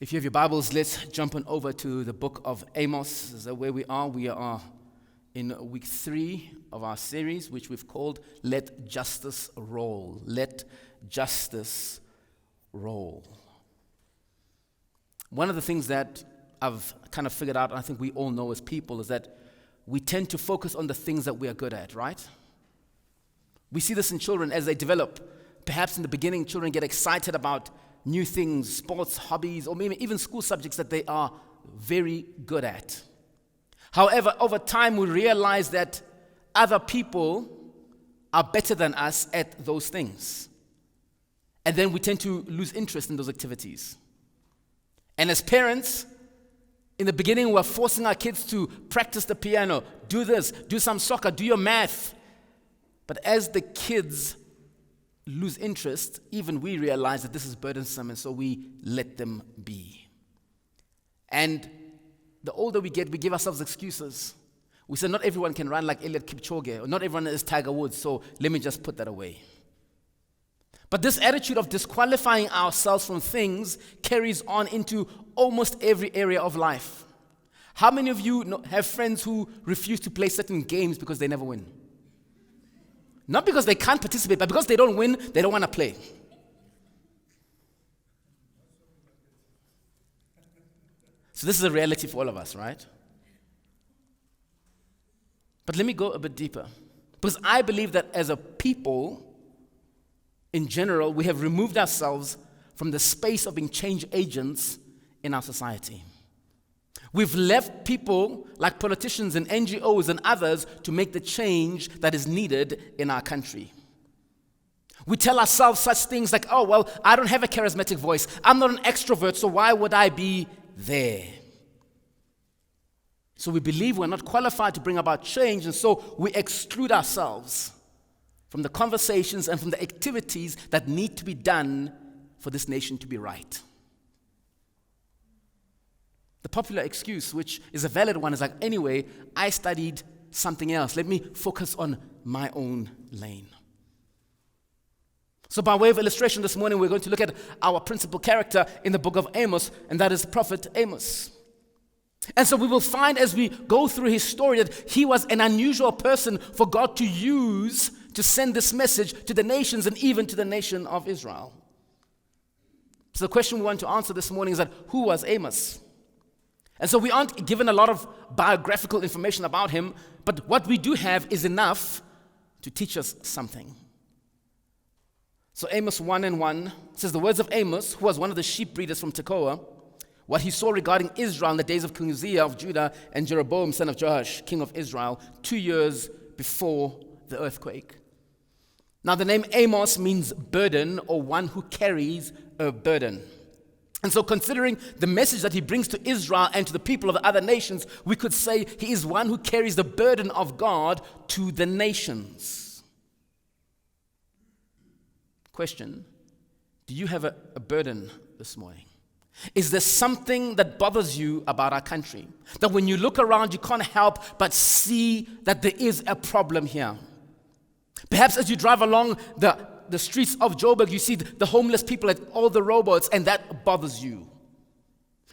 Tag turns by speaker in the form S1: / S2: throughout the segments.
S1: If you have your Bibles, let's jump on over to the book of Amos. This is where we are. We are in week 3 of our series, which we've called Let Justice Roll. Let Justice Roll. One of the things that I've kind of figured out, and I think we all know as people, is that we tend to focus on the things that we are good at, right? We see this in children as they develop. Perhaps in the beginning, children get excited about new things, sports, hobbies, or maybe even school subjects that they are very good at. However, over time, we realize that other people are better than us at those things. And then we tend to lose interest in those activities. And as parents, in the beginning, we're forcing our kids to practice the piano, do this, do some soccer, do your math. But as the kids lose interest, even we realize that this is burdensome, and so we let them be. And the older we get, we give ourselves excuses. We say, not everyone can run like Eliud Kipchoge, or not everyone is Tiger Woods, so let me just put that away. But this attitude of disqualifying ourselves from things carries on into almost every area of life. How many of you have friends who refuse to play certain games because they never win? Not because they can't participate, but because they don't win, they don't want to play. So this is a reality for all of us, right? But let me go a bit deeper. Because I believe that as a people, in general, we have removed ourselves from the space of being change agents in our society. We've left people like politicians and NGOs and others to make the change that is needed in our country. We tell ourselves such things like, oh, well, I don't have a charismatic voice. I'm not an extrovert, so why would I be there? So we believe we're not qualified to bring about change, and so we exclude ourselves from the conversations and from the activities that need to be done for this nation to be right. The popular excuse, which is a valid one, is like, anyway, I studied something else. Let me focus on my own lane. So by way of illustration this morning, we're going to look at our principal character in the book of Amos, and that is Prophet Amos. And so we will find as we go through his story that he was an unusual person for God to use to send this message to the nations and even to the nation of Israel. So the question we want to answer this morning is that, who was Amos? And so we aren't given a lot of biographical information about him, but what we do have is enough to teach us something. So Amos 1:1 says, the words of Amos, who was one of the sheep breeders from Tekoa, what he saw regarding Israel in the days of King Uzziah of Judah and Jeroboam, son of Joash, king of Israel, 2 years before the earthquake. Now the name Amos means burden, or one who carries a burden. And so considering the message that he brings to Israel and to the people of the other nations, we could say he is one who carries the burden of God to the nations. Question, do you have a burden this morning? Is there something that bothers you about our country? That when you look around, you can't help but see that there is a problem here. Perhaps as you drive along the streets of Joburg, you see the homeless people at all the robots, and that bothers you.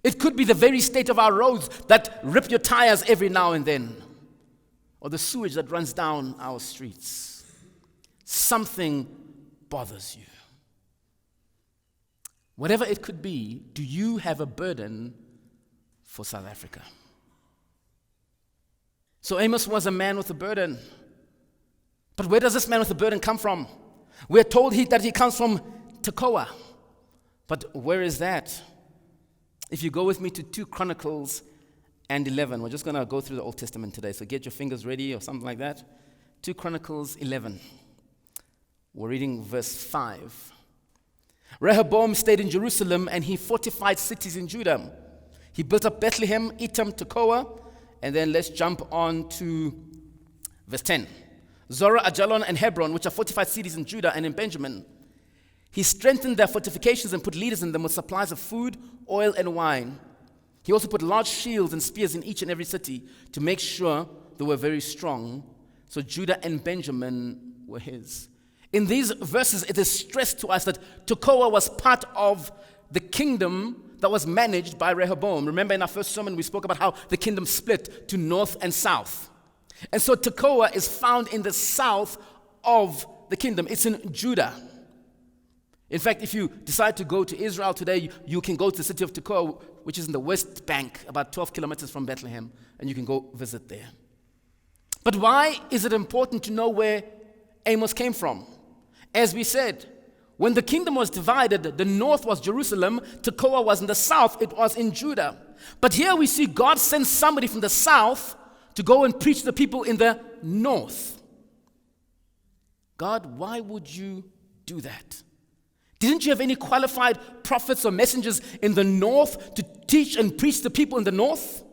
S1: It could be the very state of our roads that rip your tires every now and then, or the sewage that runs down our streets. Something bothers you. Whatever it could be, do you have a burden for South Africa? So Amos was a man with a burden. But where does this man with a burden come from? We're told that he comes from Tekoa. But where is that? If you go with me to 2 Chronicles and 11, we're just going to go through the Old Testament today, so get your fingers ready or something like that. 2 Chronicles 11. We're reading verse 5. Rehoboam stayed in Jerusalem, and he fortified cities in Judah. He built up Bethlehem, Etam, Tekoa, and then let's jump on to verse 10. Zorah, Ajalon, and Hebron, which are fortified cities in Judah and in Benjamin. He strengthened their fortifications and put leaders in them with supplies of food, oil, and wine. He also put large shields and spears in each and every city to make sure they were very strong. So Judah and Benjamin were his. In these verses, it is stressed to us that Tekoa was part of the kingdom that was managed by Rehoboam. Remember in our first sermon, we spoke about how the kingdom split to north and south. And so Tekoa is found in the south of the kingdom. It's in Judah. In fact, if you decide to go to Israel today, you can go to the city of Tekoa, which is in the West Bank, about 12 kilometers from Bethlehem, and you can go visit there. But why is it important to know where Amos came from? As we said, when the kingdom was divided, the north was Jerusalem, Tekoa was in the south, it was in Judah. But here we see God send somebody from the south to go and preach to the people in the north. God, why would you do that? Didn't you have any qualified prophets or messengers in the north to teach and preach to the people in the north?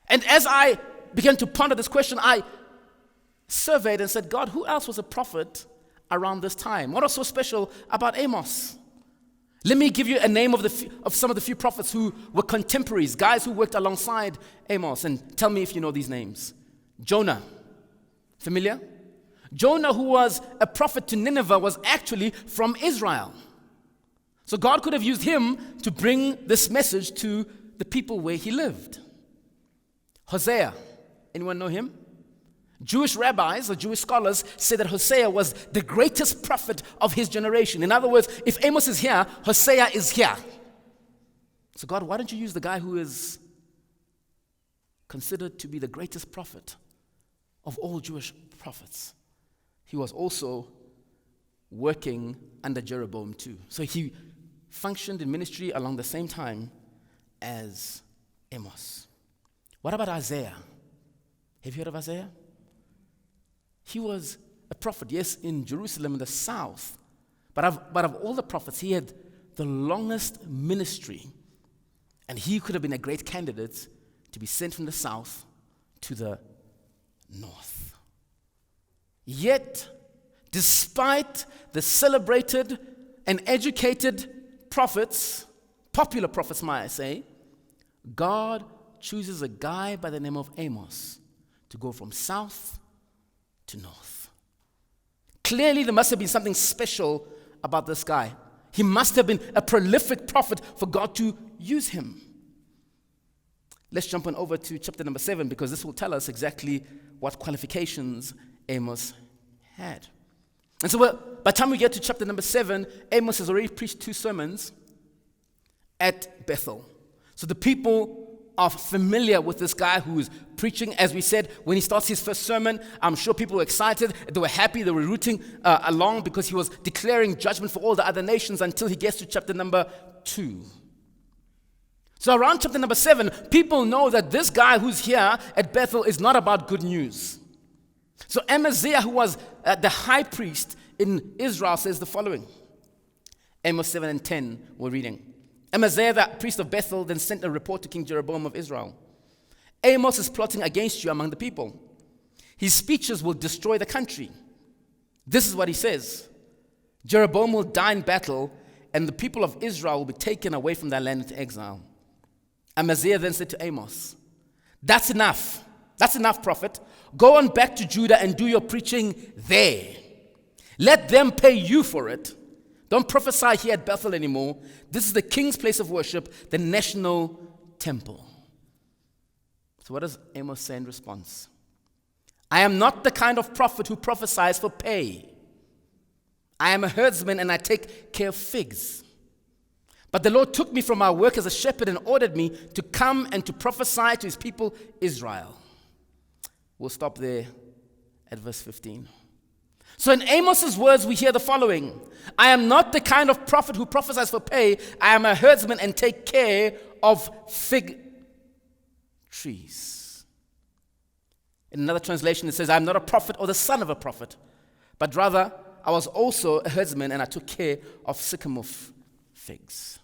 S1: And as I began to ponder this question, I surveyed and said, God, who else was a prophet around this time? What was so special about Amos? Let me give you a name of some of the few prophets who were contemporaries, guys who worked alongside Amos, and tell me if you know these names. Jonah, familiar? Jonah, who was a prophet to Nineveh, was actually from Israel. So God could have used him to bring this message to the people where he lived. Hosea, anyone know him? Jewish rabbis or Jewish scholars say that Hosea was the greatest prophet of his generation. In other words, if Amos is here, Hosea is here. So God, why don't you use the guy who is considered to be the greatest prophet of all Jewish prophets? He was also working under Jeroboam too. So he functioned in ministry along the same time as Amos. What about Isaiah? Have you heard of Isaiah? He was a prophet, yes, in Jerusalem in the south. But of all the prophets, he had the longest ministry. And he could have been a great candidate to be sent from the south to the north. Yet, despite the celebrated and educated prophets, popular prophets might I say, God chooses a guy by the name of Amos to go from south to north. Clearly, there must have been something special about this guy. He must have been a prolific prophet for God to use him. Let's jump on over to chapter number 7, because this will tell us exactly what qualifications Amos had. And so by the time we get to chapter number 7, Amos has already preached 2 sermons at Bethel. So the people are familiar with this guy who is preaching. As we said, when he starts his first sermon, I'm sure people were excited. They were happy. They were rooting along because he was declaring judgment for all the other nations until he gets to chapter number 2. So around chapter number 7, people know that this guy who's here at Bethel is not about good news. So Amaziah, who was the high priest in Israel, says the following. Amos 7 and 10, we're reading. Amaziah, the priest of Bethel, then sent a report to King Jeroboam of Israel. Amos is plotting against you among the people. His speeches will destroy the country. This is what he says. Jeroboam will die in battle, and the people of Israel will be taken away from their land into exile. Amaziah then said to Amos, That's enough. That's enough, prophet. Go on back to Judah and do your preaching there. Let them pay you for it. Don't prophesy here at Bethel anymore. This is the king's place of worship, the national temple. So what does Amos say in response? I am not the kind of prophet who prophesies for pay. I am a herdsman and I take care of figs. But the Lord took me from my work as a shepherd and ordered me to come and to prophesy to his people Israel. We'll stop there at verse 15. So in Amos's words, we hear the following. I am not the kind of prophet who prophesies for pay. I am a herdsman and take care of fig trees. In another translation, it says, I am not a prophet or the son of a prophet, but rather I was also a herdsman and I took care of sycamore figs.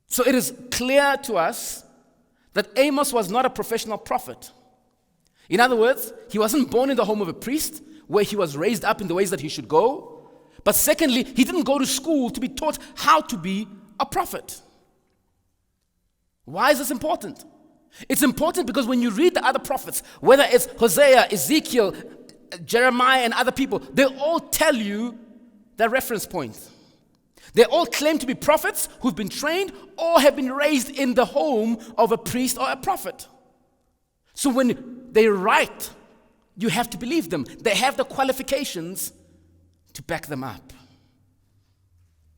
S1: So it is clear to us that Amos was not a professional prophet. In other words, he wasn't born in the home of a priest where he was raised up in the ways that he should go. But secondly, he didn't go to school to be taught how to be a prophet. Why is this important? It's important because when you read the other prophets, whether it's Hosea, Ezekiel, Jeremiah, and other people, they all tell you their reference point. They all claim to be prophets who've been trained or have been raised in the home of a priest or a prophet. So when they write, you have to believe them. They have the qualifications to back them up.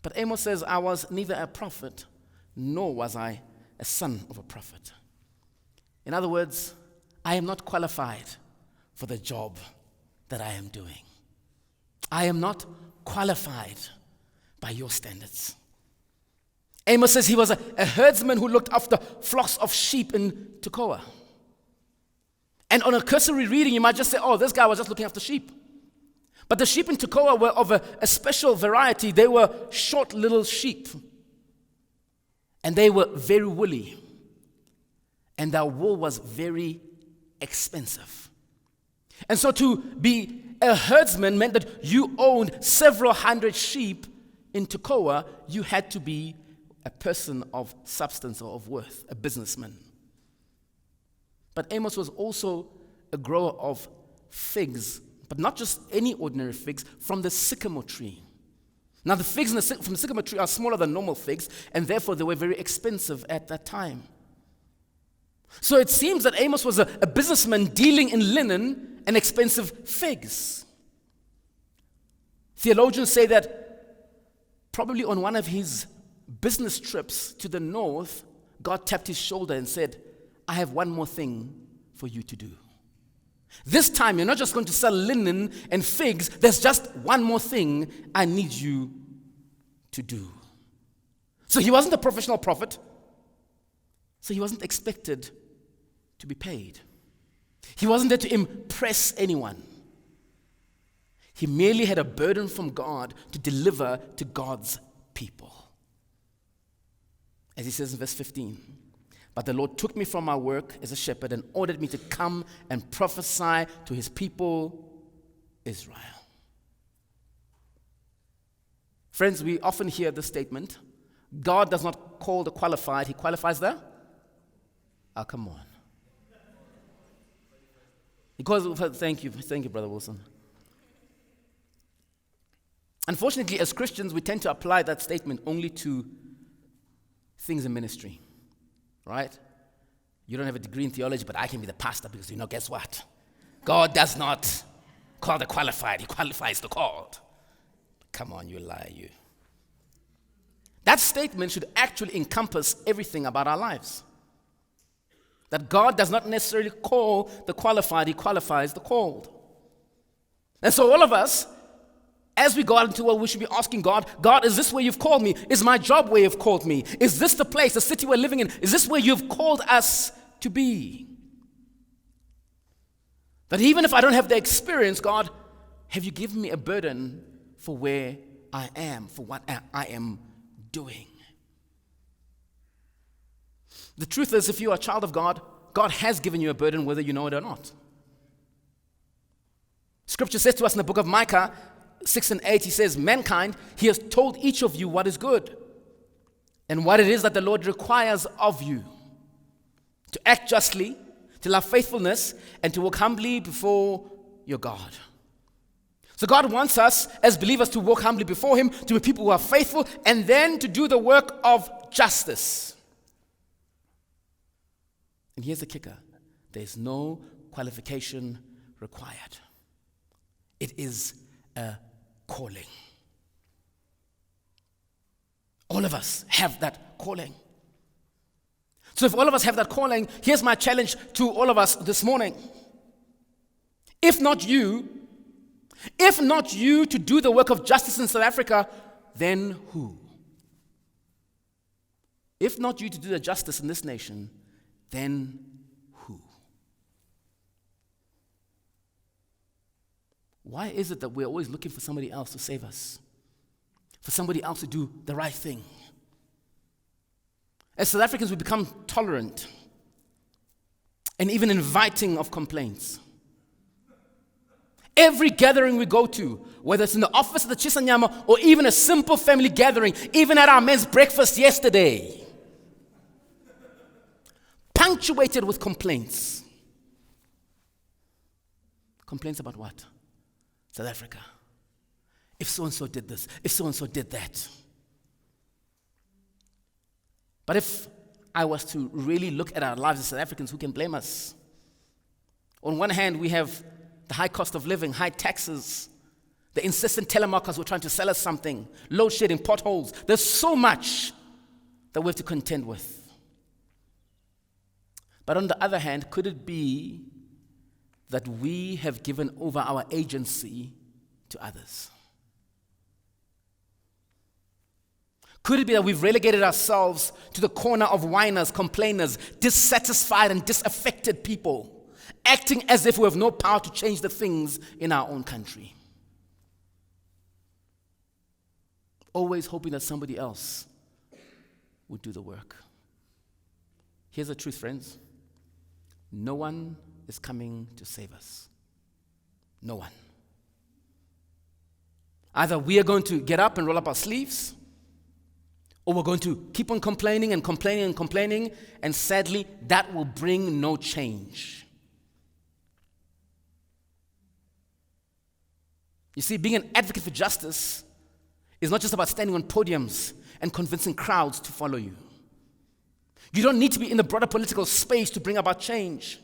S1: But Amos says, I was neither a prophet, nor was I a son of a prophet. In other words, I am not qualified for the job that I am doing. I am not qualified by your standards. Amos says he was a herdsman who looked after flocks of sheep in Tekoa. And on a cursory reading, you might just say, oh, this guy was just looking after sheep. But the sheep in Tekoa were of a special variety. They were short little sheep. And they were very woolly. And their wool was very expensive. And so to be a herdsman meant that you owned several hundred sheep in Tekoa. You had to be a person of substance or of worth, a businessman. But Amos was also a grower of figs, but not just any ordinary figs, from the sycamore tree. Now the figs from the sycamore tree are smaller than normal figs, and therefore they were very expensive at that time. So it seems that Amos was a businessman dealing in linen and expensive figs. Theologians say that probably on one of his business trips to the north, God tapped his shoulder and said, I have one more thing for you to do. This time, you're not just going to sell linen and figs. There's just one more thing I need you to do. So he wasn't a professional prophet. So he wasn't expected to be paid. He wasn't there to impress anyone. He merely had a burden from God to deliver to God's people. As he says in verse 15, but the Lord took me from my work as a shepherd and ordered me to come and prophesy to his people, Israel. Friends, we often hear this statement. God does not call the qualified, he qualifies the? Oh, come on. He calls, thank you, Brother Wilson. Unfortunately, as Christians, we tend to apply that statement only to things in ministry. Right? You don't have a degree in theology, but I can be the pastor because, guess what? God does not call the qualified. He qualifies the called. Come on, you lie, you. That statement should actually encompass everything about our lives. That God does not necessarily call the qualified. He qualifies the called. And so all of us, as we go out into the world, we should be asking God, God, is this where you've called me? Is my job where you've called me? Is this the place, the city we're living in? Is this where you've called us to be? That even if I don't have the experience, God, have you given me a burden for where I am, for what I am doing? The truth is, if you are a child of God, God has given you a burden whether you know it or not. Scripture says to us in the book of Micah, 6 and 8, he says, mankind, he has told each of you what is good and what it is that the Lord requires of you. To act justly, to love faithfulness, and to walk humbly before your God. So God wants us as believers to walk humbly before him, to be people who are faithful, and then to do the work of justice. And here's the kicker. There's no qualification required. It is a calling. All of us have that calling. So if all of us have that calling, here's my challenge to all of us this morning. If not you to do the work of justice in South Africa, then who? If not you to do the justice in this nation, then who? Why is it that we're always looking for somebody else to save us? For somebody else to do the right thing? As South Africans, we become tolerant and even inviting of complaints. Every gathering we go to, whether it's in the office of the Chisanyama or even a simple family gathering, even at our men's breakfast yesterday, punctuated with complaints. Complaints about what? South Africa. If so-and-so did this, if so-and-so did that. But if I was to really look at our lives as South Africans, who can blame us? On one hand, we have the high cost of living, high taxes, the insistent telemarketers who are trying to sell us something, load shedding, potholes. There's so much that we have to contend with. But on the other hand, could it be that we have given over our agency to others? Could it be that we've relegated ourselves to the corner of whiners, complainers, dissatisfied and disaffected people, acting as if we have no power to change the things in our own country? Always hoping that somebody else would do the work. Here's the truth, friends. No one is coming to save us. No one. Either we are going to get up and roll up our sleeves, or we're going to keep on complaining and complaining and complaining, and sadly, that will bring no change. You see, being an advocate for justice is not just about standing on podiums and convincing crowds to follow you. You don't need to be in the broader political space to bring about change.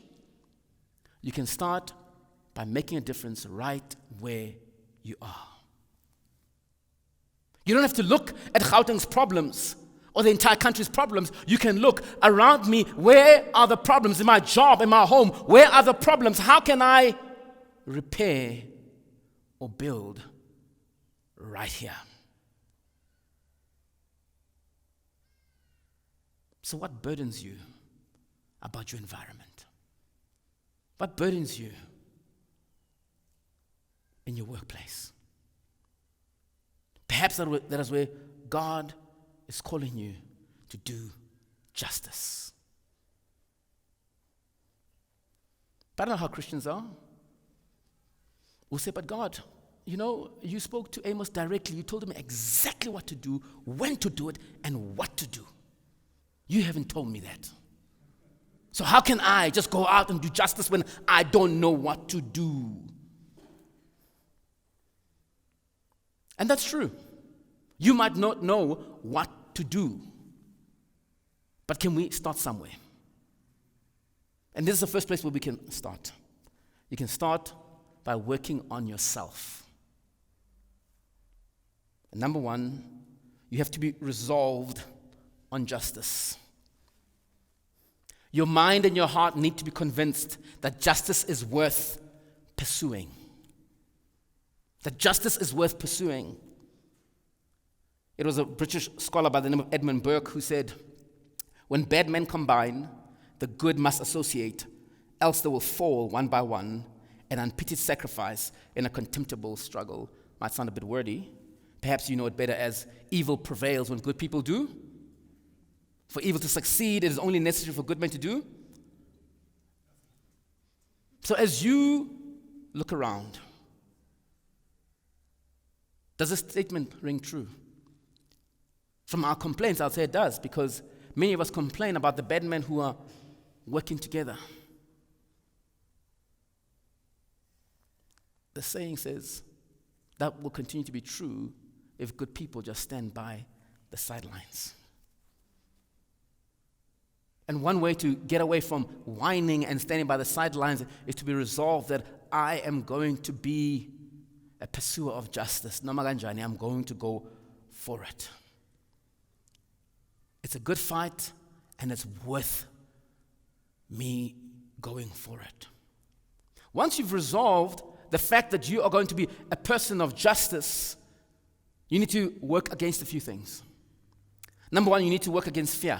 S1: You can start by making a difference right where you are. You don't have to look at Gauteng's problems or the entire country's problems. You can look around me. Where are the problems in my job, in my home? Where are the problems? How can I repair or build right here? So what burdens you about your environment? What burdens you in your workplace? Perhaps that is where God is calling you to do justice. But I don't know how Christians are. We'll say, but God, you spoke to Amos directly. You told him exactly what to do, when to do it, and what to do. You haven't told me that. So how can I just go out and do justice when I don't know what to do? And that's true. You might not know what to do. But can we start somewhere? And this is the first place where we can start. You can start by working on yourself. And number one, you have to be resolved on justice. Your mind and your heart need to be convinced that justice is worth pursuing. That justice is worth pursuing. It was a British scholar by the name of Edmund Burke who said, when bad men combine, the good must associate, else they will fall one by one, an unpitied sacrifice in a contemptible struggle. Might sound a bit wordy. Perhaps you know it better as evil prevails when good people do. For evil to succeed, it is only necessary for good men to do. So as you look around, does this statement ring true? From our complaints, I'll say it does, because many of us complain about the bad men who are working together. The saying says that will continue to be true if good people just stand by the sidelines. And one way to get away from whining and standing by the sidelines is to be resolved that I am going to be a pursuer of justice. Noma kanjani, I'm going to go for it. It's a good fight, and it's worth me going for it. Once you've resolved the fact that you are going to be a person of justice, you need to work against a few things. Number one, you need to work against fear.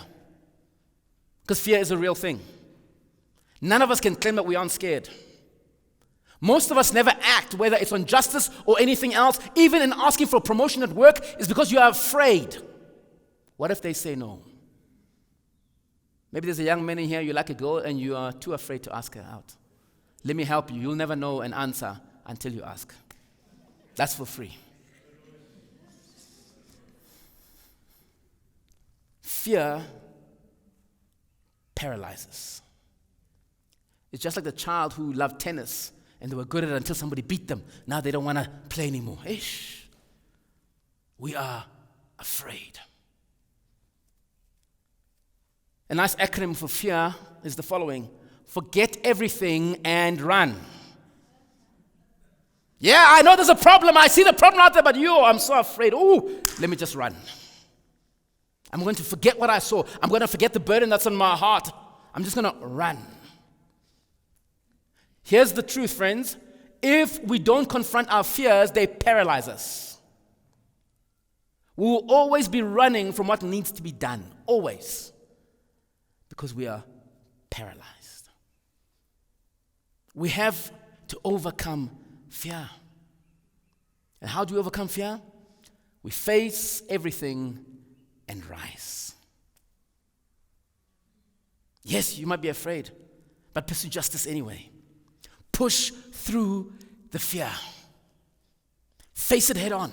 S1: Because fear is a real thing. None of us can claim that we aren't scared. Most of us never act, whether it's on justice or anything else, even in asking for a promotion at work, is because you are afraid. What if they say no? Maybe there's a young man in here, you like a girl, and you are too afraid to ask her out. Let me help you. You'll never know an answer until you ask. That's for free. Fear paralyzes. It's just like the child who loved tennis and they were good at it until somebody beat them. Now they don't want to play anymore. Ish. We are afraid. A nice acronym for fear is the following: forget everything and run. Yeah, I know there's a problem. I see the problem out there, but I'm so afraid. Ooh, let me just run. I'm going to forget what I saw. I'm going to forget the burden that's on my heart. I'm just going to run. Here's the truth, friends. If we don't confront our fears, they paralyze us. We will always be running from what needs to be done. Always. Because we are paralyzed. We have to overcome fear. And how do we overcome fear? We face everything and rise. Yes, you might be afraid, but pursue justice anyway. Push through the fear. Face it head on.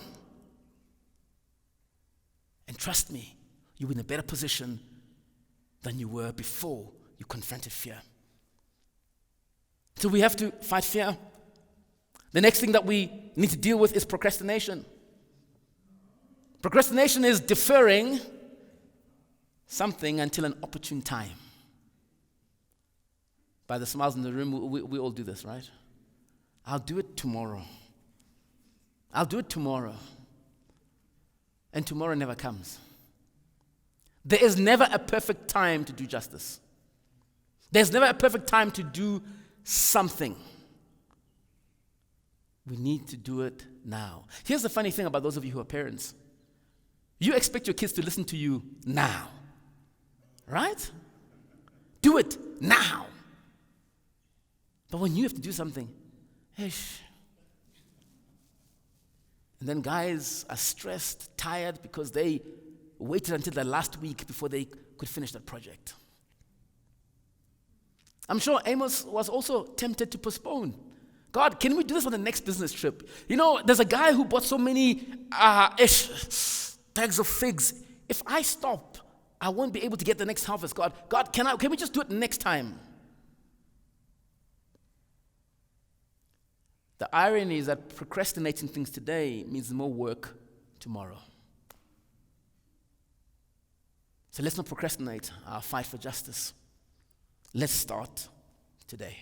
S1: And trust me, you're in a better position than you were before you confronted fear. So we have to fight fear. The next thing that we need to deal with is procrastination. Procrastination is deferring something until an opportune time. By the smiles in the room, we all do this, right? I'll do it tomorrow. I'll do it tomorrow. And tomorrow never comes. There is never a perfect time to do justice. There's never a perfect time to do something. We need to do it now. Here's the funny thing about those of you who are parents. You expect your kids to listen to you now. Right? Do it now. But when you have to do something, and then guys are stressed, tired, because they waited until the last week before they could finish that project. I'm sure Amos was also tempted to postpone. God, can we do this on the next business trip? You know, there's a guy who bought so many bags of figs. If I stop, I won't be able to get the next harvest. God, can we just do it next time? The irony is that procrastinating things today means more work tomorrow. So let's not procrastinate our fight for justice. Let's start today.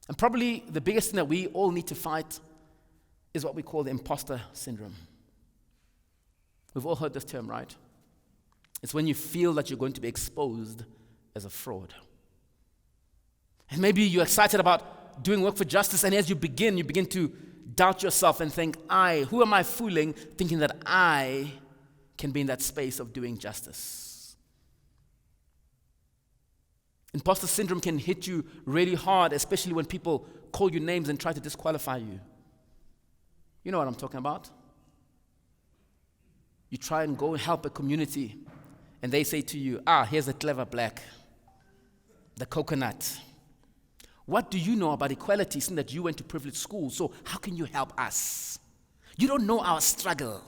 S1: And probably the biggest thing that we all need to fight is what we call the imposter syndrome. We've all heard this term, right? It's when you feel that you're going to be exposed as a fraud. And maybe you're excited about doing work for justice, and as you begin to doubt yourself and think, who am I fooling, thinking that I can be in that space of doing justice? Imposter syndrome can hit you really hard, especially when people call you names and try to disqualify you. You know what I'm talking about? You try and go help a community, and they say to you, here's the clever black, the coconut. What do you know about equality, seeing that you went to privileged school? So how can you help us? You don't know our struggle.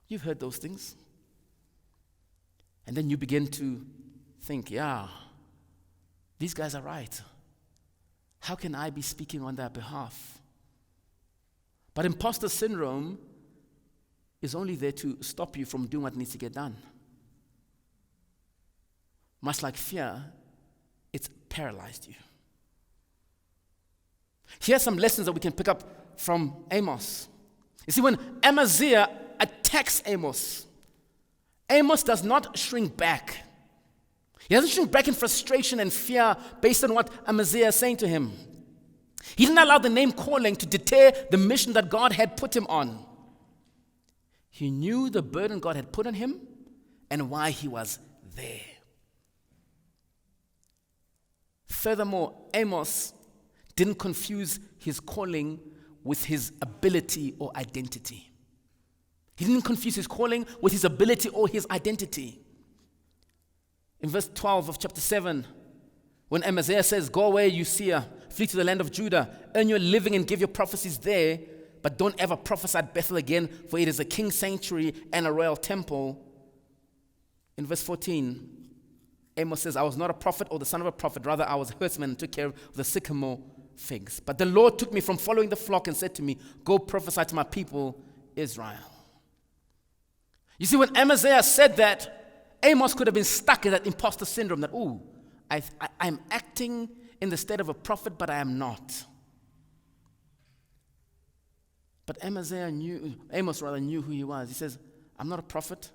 S1: You've heard those things. And then you begin to think, these guys are right. How can I be speaking on their behalf? But imposter syndrome is only there to stop you from doing what needs to get done. Much like fear, it's paralyzed you. Here are some lessons that we can pick up from Amos. You see, when Amaziah attacks Amos, Amos does not shrink back. He doesn't shrink back in frustration and fear based on what Amaziah is saying to him. He didn't allow the name calling to deter the mission that God had put him on. He knew the burden God had put on him and why he was there. Furthermore, Amos didn't confuse his calling with his ability or identity. He didn't confuse his calling with his ability or his identity. In verse 12 of chapter 7, when Amaziah says, "Go away, you seer, flee to the land of Judah, earn your living and give your prophecies there, but don't ever prophesy at Bethel again, for it is a king's sanctuary and a royal temple." In verse 14, Amos says, "I was not a prophet or the son of a prophet, rather I was a herdsman and took care of the sycamore figs. But the Lord took me from following the flock and said to me, go prophesy to my people Israel." You see, when Amaziah said that, Amos could have been stuck in that imposter syndrome that, I'm acting in the state of a prophet, but I am not. But Amos knew who he was. He says, I'm not a prophet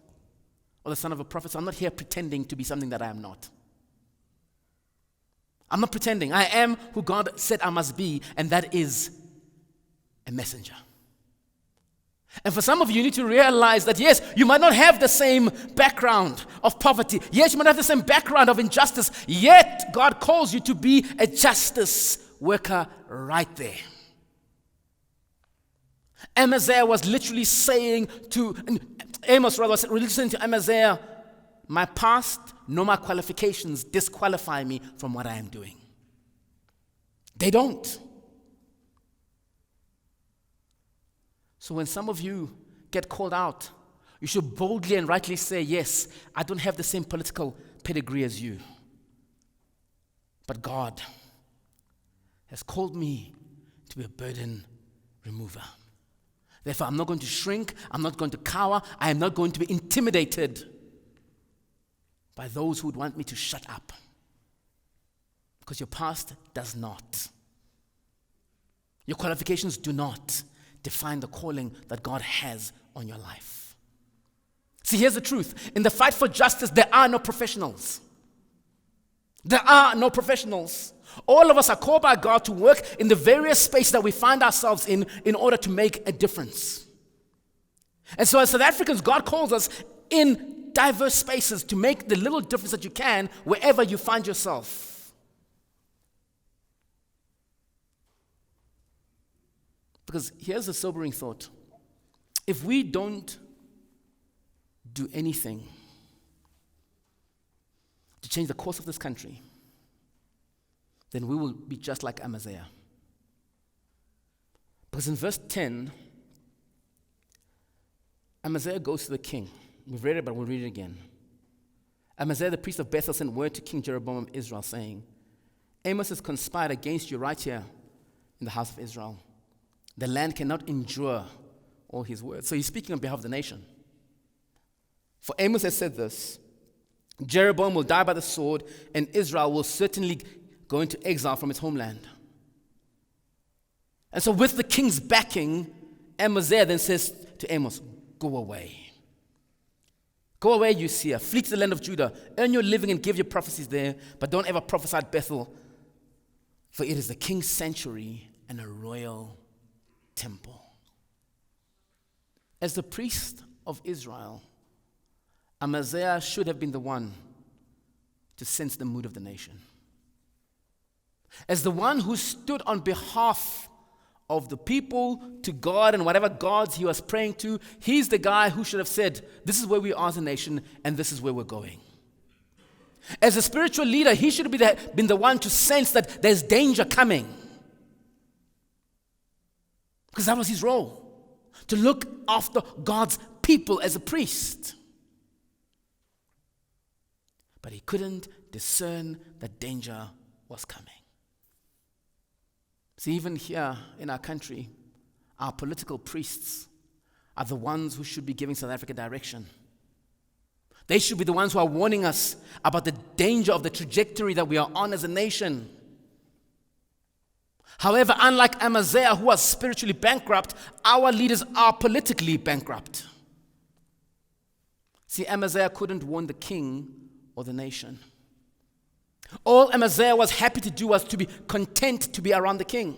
S1: or the son of a prophet, so I'm not here pretending to be something that I am not. I'm not pretending. I am who God said I must be, and that is a messenger. And for some of you, you need to realize that, yes, you might not have the same background of poverty. Yes, you might have the same background of injustice. Yet, God calls you to be a justice worker right there. Amaziah was literally saying to, Amos rather was listening to Amaziah, my past, no my qualifications disqualify me from what I am doing. They don't. So when some of you get called out, you should boldly and rightly say, yes, I don't have the same political pedigree as you. But God has called me to be a burden remover. Therefore, I'm not going to shrink. I'm not going to cower. I am not going to be intimidated by those who would want me to shut up. Because your past does not. Your qualifications do not define the calling that God has on your life. See, here's the truth. In the fight for justice, there are no professionals. There are no professionals. All of us are called by God to work in the various spaces that we find ourselves in order to make a difference. And so as South Africans, God calls us in diverse spaces to make the little difference that you can wherever you find yourself. Because here's a sobering thought. If we don't do anything to change the course of this country, then we will be just like Amaziah. Because in verse 10, Amaziah goes to the king. We've read it, but we'll read it again. Amaziah, the priest of Bethel, sent word to King Jeroboam of Israel, saying, Amos has conspired against you right here in the house of Israel. The land cannot endure all his words. So he's speaking on behalf of the nation. For Amos has said this, Jeroboam will die by the sword, and Israel will certainly go into exile from its homeland. And so with the king's backing, Amaziah then says to Amos, go away. Go away, you seer. Flee to the land of Judah. Earn your living and give your prophecies there, but don't ever prophesy at Bethel, for it is the king's sanctuary and a royal temple. As the priest of Israel, Amaziah should have been the one to sense the mood of the nation. As the one who stood on behalf of the people to God and whatever gods he was praying to, he's the guy who should have said, this is where we are as a nation and this is where we're going. As a spiritual leader, he should have been the one to sense that there's danger coming. Because that was his role, to look after God's people as a priest. But he couldn't discern that danger was coming. See, even here in our country, our political priests are the ones who should be giving South Africa direction. They should be the ones who are warning us about the danger of the trajectory that we are on as a nation. However, unlike Amaziah, who was spiritually bankrupt, our leaders are politically bankrupt. See, Amaziah couldn't warn the king or the nation. All Amaziah was happy to do was to be content to be around the king.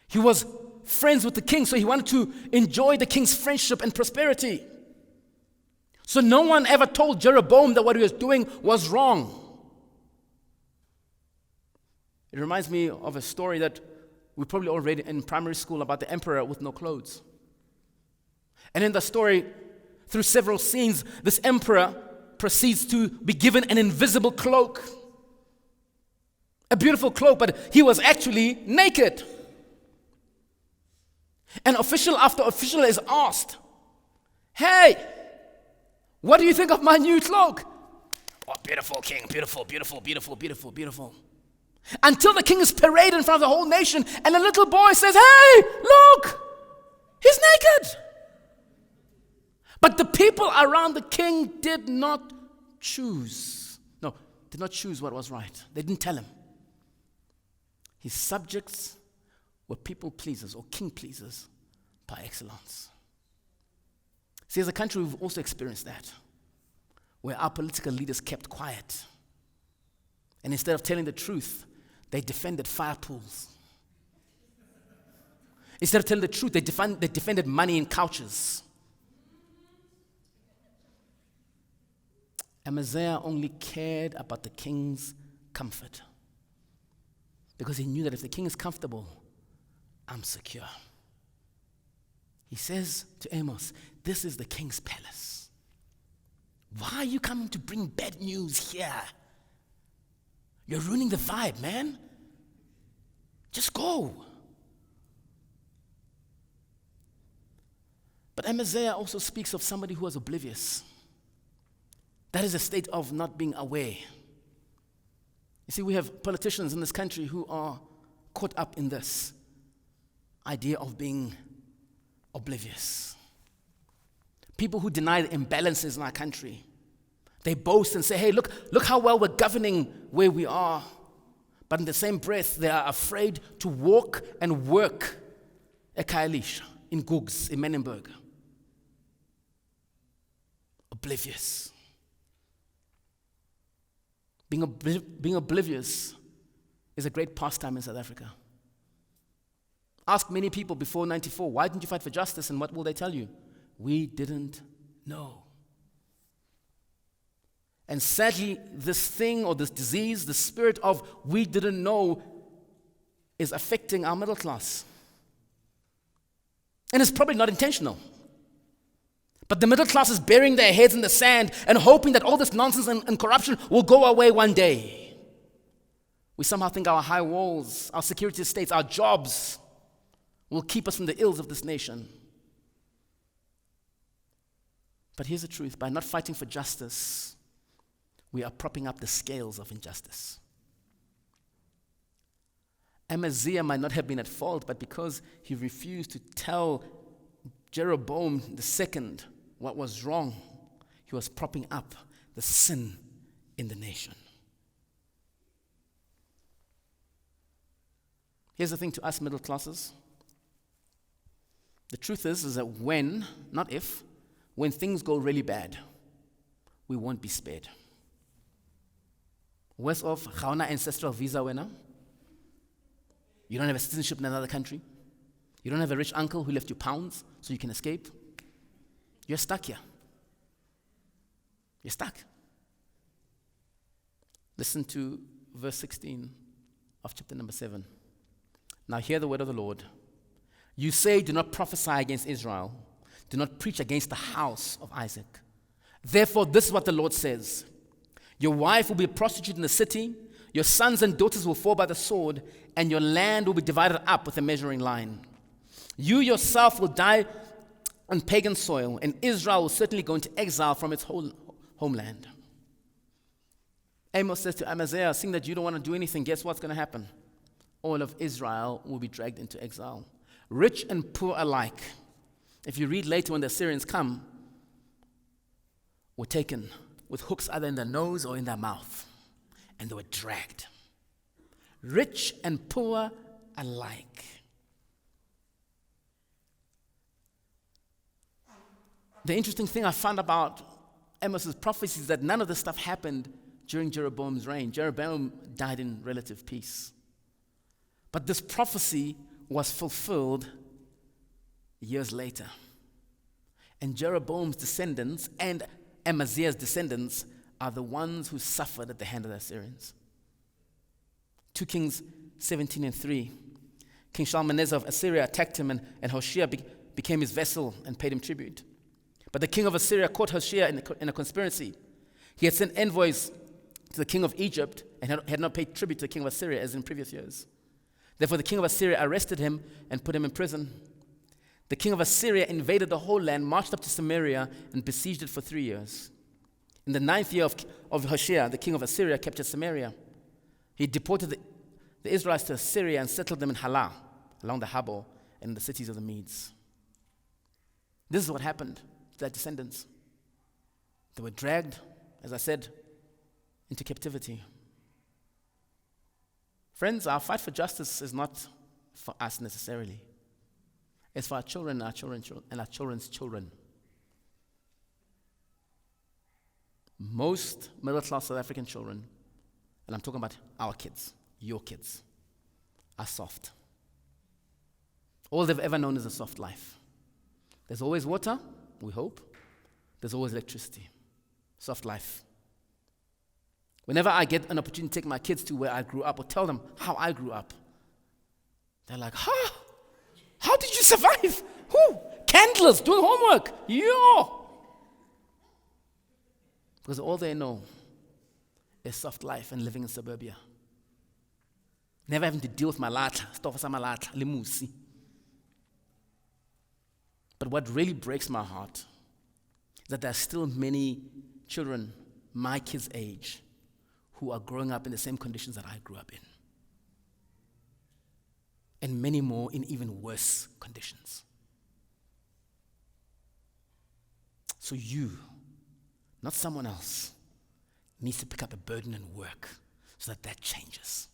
S1: He was friends with the king, so he wanted to enjoy the king's friendship and prosperity. So no one ever told Jeroboam that what he was doing was wrong. It reminds me of a story that we probably all read in primary school about the emperor with no clothes. And in the story, through several scenes, this emperor proceeds to be given an invisible cloak. A beautiful cloak, but he was actually naked. And official after official is asked, hey, what do you think of my new cloak? Oh, beautiful, king, beautiful, beautiful, beautiful, beautiful, beautiful. Until the king is paraded in front of the whole nation, and a little boy says, hey, look, he's naked. But the people around the king did not choose what was right. They didn't tell him. His subjects were people pleasers or king pleasers par excellence. See, as a country, we've also experienced that, where our political leaders kept quiet. And instead of telling the truth, they defended fire pools. Instead of telling the truth, they defended money in couches. Amaziah only cared about the king's comfort, because he knew that if the king is comfortable, I'm secure. He says to Amos, this is the king's palace. Why are you coming to bring bad news here? You're ruining the vibe, man. Just go. But Amaziah also speaks of somebody who was oblivious. That is a state of not being aware. You see, we have politicians in this country who are caught up in this idea of being oblivious. People who deny the imbalances in our country. They boast and say, hey, look how well we're governing where we are. But in the same breath, they are afraid to walk and work at Kailish, in Gugs, in Menenberg. Oblivious. Being oblivious is a great pastime in South Africa. Ask many people before 94, why didn't you fight for justice? And what will they tell you? We didn't know. And sadly, this thing or this disease, the spirit of we didn't know, is affecting our middle class. And it's probably not intentional. But the middle class is burying their heads in the sand and hoping that all this nonsense and corruption will go away one day. We somehow think our high walls, our security states, our jobs will keep us from the ills of this nation. But here's the truth. By not fighting for justice, we are propping up the scales of injustice. Amaziah might not have been at fault, but because he refused to tell Jeroboam II what was wrong, he was propping up the sin in the nation. Here's the thing to us middle classes. The truth is that when, not if, when things go really bad, we won't be spared. Worse off, gauna ancestral visa winner. You don't have a citizenship in another country. You don't have a rich uncle who left you pounds so you can escape. You're stuck here. You're stuck. Listen to verse 16 of chapter number 7. Now hear the word of the Lord. You say, do not prophesy against Israel. Do not preach against the house of Isaac. Therefore, this is what the Lord says. Your wife will be a prostitute in the city. Your sons and daughters will fall by the sword, and your land will be divided up with a measuring line. You yourself will die on pagan soil, and Israel will certainly go into exile from its whole homeland. Amos says to Amaziah, seeing that you don't want to do anything, guess what's going to happen? All of Israel will be dragged into exile. Rich and poor alike. If you read later when the Assyrians come, were taken with hooks either in their nose or in their mouth, and they were dragged. Rich and poor alike. The interesting thing I found about Amos's prophecy is that none of this stuff happened during Jeroboam's reign. Jeroboam died in relative peace. But this prophecy was fulfilled years later. And Jeroboam's descendants and Amaziah's descendants are the ones who suffered at the hand of the Assyrians. 2 Kings 17:3. King Shalmaneser of Assyria attacked him, and Hoshea became his vessel and paid him tribute. But the king of Assyria caught Hoshea in a conspiracy. He had sent envoys to the king of Egypt and had not paid tribute to the king of Assyria as in previous years. Therefore the king of Assyria arrested him and put him in prison. The king of Assyria invaded the whole land, marched up to Samaria, and besieged it for 3 years. In the 9th year of Hoshea, the king of Assyria captured Samaria. He deported the Israelites to Assyria and settled them in Halah, along the Habor, and in the cities of the Medes. This is what happened to their descendants. They were dragged, as I said, into captivity. Friends, our fight for justice is not for us necessarily. It's for our children, and our children's children. Most middle-class South African children, and I'm talking about our kids, your kids, are soft. All they've ever known is a soft life. There's always water, we hope. There's always electricity. Soft life. Whenever I get an opportunity to take my kids to where I grew up or tell them how I grew up, they're like, huh? How did you survive? Who? Candles, doing homework. Yeah. Because all they know is soft life and living in suburbia. Never having to deal with malata, stuff sa malata, limusi. But what really breaks my heart is that there are still many children my kids' age who are growing up in the same conditions that I grew up in. And many more in even worse conditions. So you, not someone else, needs to pick up a burden and work so that changes.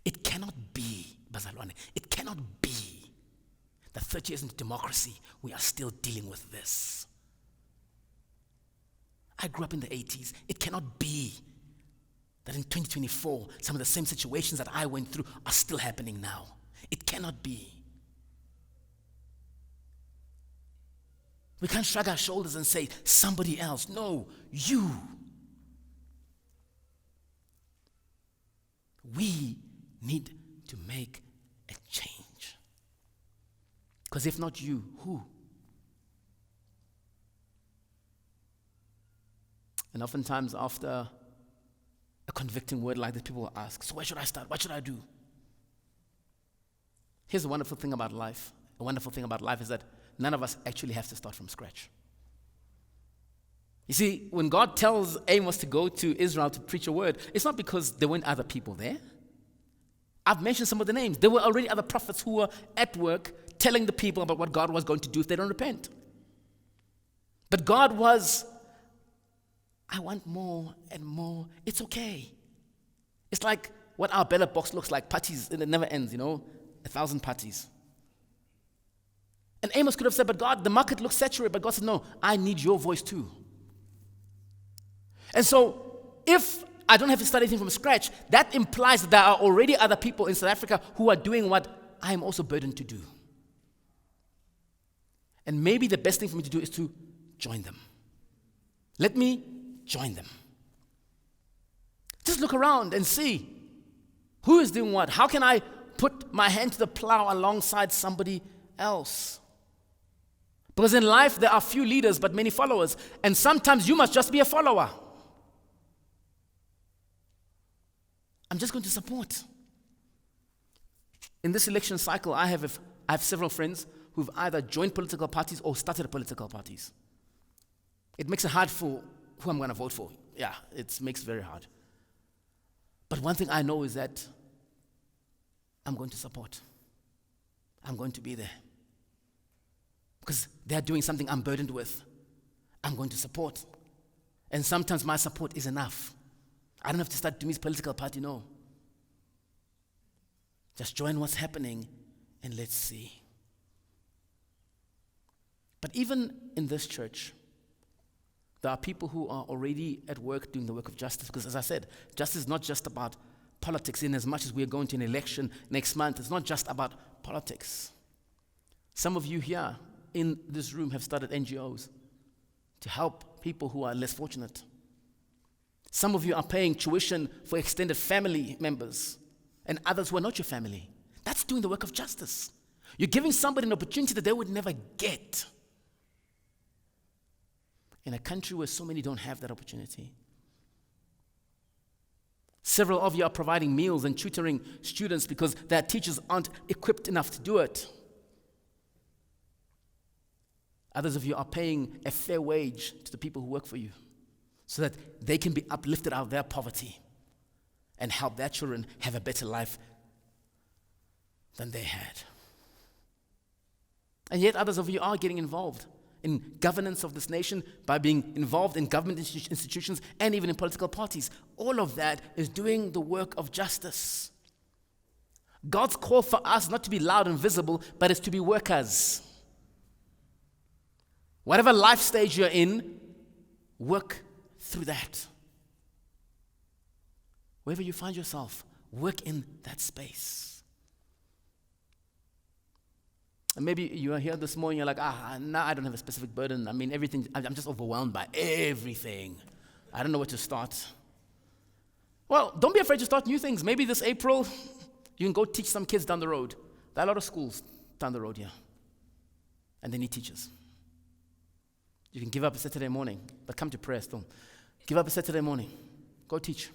S1: It cannot be, Bazalwane, it cannot be that 30 years into democracy, we are still dealing with this. I grew up in the 80s. It cannot be that in 2024, some of the same situations that I went through are still happening now. It cannot be. We can't shrug our shoulders and say, somebody else. No, you. We need to make a change. Because if not you, who? And oftentimes after a convicting word like this, people will ask, so where should I start? What should I do? Here's the wonderful thing about life. A wonderful thing about life is that none of us actually have to start from scratch. You see, when God tells Amos to go to Israel to preach a word, it's not because there weren't other people there. I've mentioned some of the names. There were already other prophets who were at work telling the people about what God was going to do if they don't repent. But God was, I want more and more. It's okay. It's like what our ballot box looks like, parties, and it never ends, 1,000 parties. And Amos could have said, but God, the market looks saturated. But God said, no, I need your voice too. And so, if I don't have to start anything from scratch, that implies that there are already other people in South Africa who are doing what I am also burdened to do. And maybe the best thing for me to do is to join them. Let me join them. Just look around and see who is doing what. How can I put my hand to the plow alongside somebody else? Because in life, there are few leaders but many followers. And sometimes you must just be a follower. I'm just going to support. In this election cycle, I have several friends who've either joined political parties or started political parties. It makes it hard for who I'm going to vote for. Yeah, it makes it very hard. But one thing I know is that I'm going to support. I'm going to be there. Because they're doing something I'm burdened with. I'm going to support. And sometimes my support is enough. I don't have to start Tumi's political party, no. Just join what's happening and let's see. But even in this church, there are people who are already at work doing the work of justice. Because as I said, justice is not just about politics. In as much as we are going to an election next month, it's not just about politics. Some of you here in this room have started NGOs to help people who are less fortunate. Some of you are paying tuition for extended family members and others who are not your family. That's doing the work of justice. You're giving somebody an opportunity that they would never get. In a country where so many don't have that opportunity. Several of you are providing meals and tutoring students because their teachers aren't equipped enough to do it. Others of you are paying a fair wage to the people who work for you so that they can be uplifted out of their poverty and help their children have a better life than they had. And yet others of you are getting involved in governance of this nation by being involved in government institutions and even in political parties. All of that is doing the work of justice. God's call for us not to be loud and visible, but is to be workers. Whatever life stage you're in, work through that. Wherever you find yourself, work in that space. And maybe you are here this morning, you're like, no, I don't have a specific burden. I mean, everything, I'm just overwhelmed by everything. I don't know where to start. Well, don't be afraid to start new things. Maybe this April, you can go teach some kids down the road. There are a lot of schools down the road here. And they need teachers. You can give up a Saturday morning, but come to prayer still. Give up a Saturday morning. Go teach.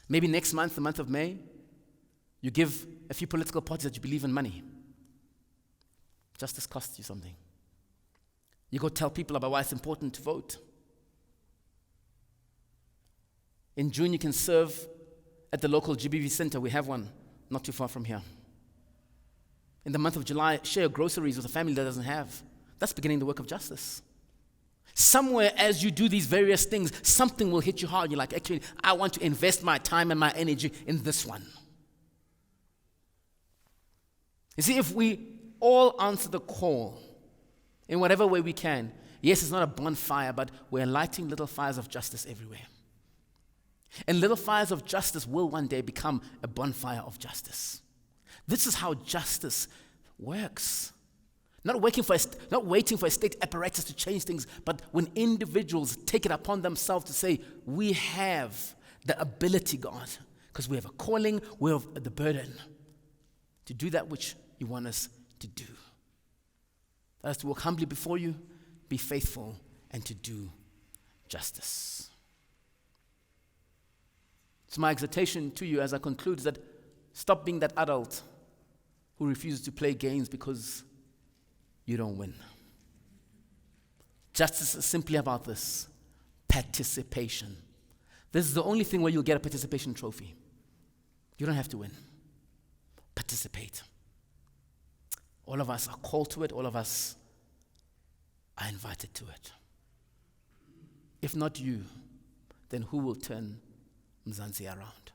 S1: Maybe next month, the month of May, you give a few political parties that you believe in money. Justice costs you something. You go tell people about why it's important to vote. In June, you can serve at the local GBV center. We have one not too far from here. In the month of July, share groceries with a family that doesn't have. That's beginning the work of justice. Somewhere as you do these various things, something will hit you hard. You're like, actually, I want to invest my time and my energy in this one. You see, if we all answer the call in whatever way we can, yes, it's not a bonfire, but we're lighting little fires of justice everywhere. And little fires of justice will one day become a bonfire of justice. This is how justice works. Not waiting for a state apparatus to change things, but when individuals take it upon themselves to say, we have the ability, God, because we have a calling, we have the burden to do that which you want us to do. That is to walk humbly before you, be faithful, and to do justice. So my exhortation to you as I conclude is that stop being that adult who refuses to play games because you don't win. Justice is simply about this: participation. This is the only thing where you'll get a participation trophy. You don't have to win. Participate. All of us are called to it. All of us are invited to it. If not you, then who will turn Mzansi around?